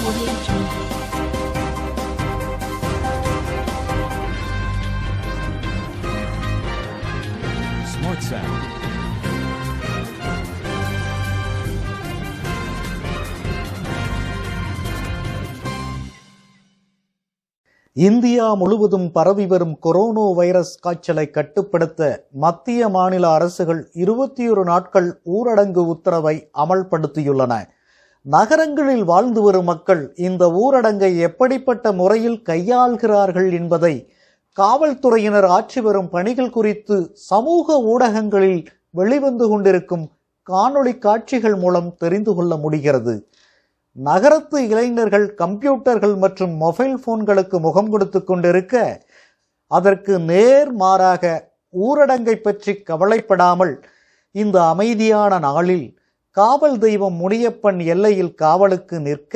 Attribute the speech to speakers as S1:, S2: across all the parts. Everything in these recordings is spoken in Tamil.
S1: Smart Sound.
S2: இந்தியா முழுவதும் பரவி வரும் கொரோனா வைரஸ் காய்ச்சலை கட்டுப்படுத்த மத்திய மாநில அரசுகள் 21 நாட்கள் ஊரடங்கு உத்தரவை அமல்படுத்தியுள்ளன. நகரங்களில் வாழ்ந்து வரும் மக்கள் இந்த ஊரடங்கை எப்படிப்பட்ட முறையில் கையாள்கிறார்கள் என்பதை காவல்துறையினர் ஆற்றி வரும் பணிகள் குறித்து சமூக ஊடகங்களில் வெளிவந்து கொண்டிருக்கும் காணொளி காட்சிகள் மூலம் தெரிந்து கொள்ள முடிகிறது. நகரத்து இளைஞர்கள் கம்ப்யூட்டர்கள் மற்றும் மொபைல் போன்களுக்கு முகம் கொடுத்து கொண்டிருக்க, அதற்கு நேர்மாறாக ஊரடங்கை பற்றி கவலைப்படாமல் இந்த அமைதியான நாளில் காவல் தெய்வம் முனியப்பன் எல்லையில் காவலுக்கு நிற்க,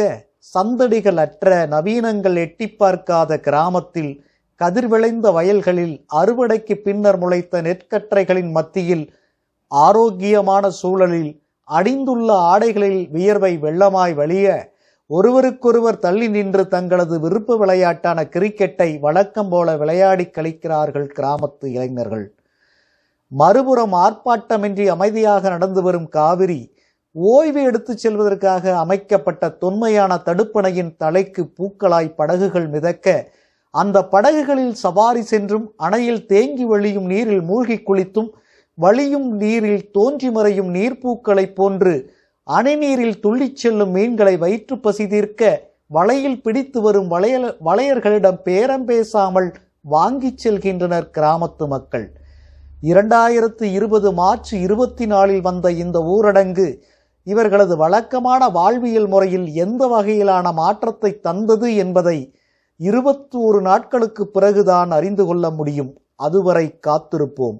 S2: சந்தடிகள் அற்ற நவீனங்கள் எட்டி பார்க்காத கிராமத்தில் கதிர் விளைந்த வயல்களில் அறுவடைக்கு பின்னர் முளைத்த நெற்கற்றைகளின் மத்தியில் ஆரோக்கியமான சூழலில் அணிந்துள்ள ஆடைகளில் வியர்வை வெள்ளமாய் வழிய ஒருவருக்கொருவர் தள்ளி நின்று தங்களது விருப்ப விளையாட்டான கிரிக்கெட்டை வழக்கம் போல விளையாடி கழிக்கிறார்கள் கிராமத்து இளைஞர்கள். மறுபுறம் ஆர்ப்பாட்டமின்றி அமைதியாக நடந்து வரும் காவிரி ஓய்வு எடுத்துச் செல்வதற்காக அமைக்கப்பட்ட தொன்மையான தடுப்பணையின் தலைக்கு பூக்களாய் படகுகள் மிதக்க, அந்த படகுகளில் சவாரி சென்றும் அணையில் தேங்கி வழியும் நீரில் மூழ்கி குளித்தும் வழியும் நீரில் தோன்றி மறையும் நீர்ப்பூக்களைப் போன்று அணை நீரில் துள்ளிச் செல்லும் மீன்களை வயிற்று பசி தீர்க்க வலையில் பிடித்து வரும் வளையர்களிடம் பேரம் பேசாமல் வாங்கிச் செல்கின்றனர் கிராமத்து மக்கள். 2020 மார்ச் 24 வந்த இந்த ஊரடங்கு இவர்களது வழக்கமான வாழ்வியல் முறையில் எந்த வகையிலான மாற்றத்தை தந்தது என்பதை 21 நாட்களுக்கு பிறகுதான் அறிந்து கொள்ள முடியும். அதுவரை காத்திருப்போம்.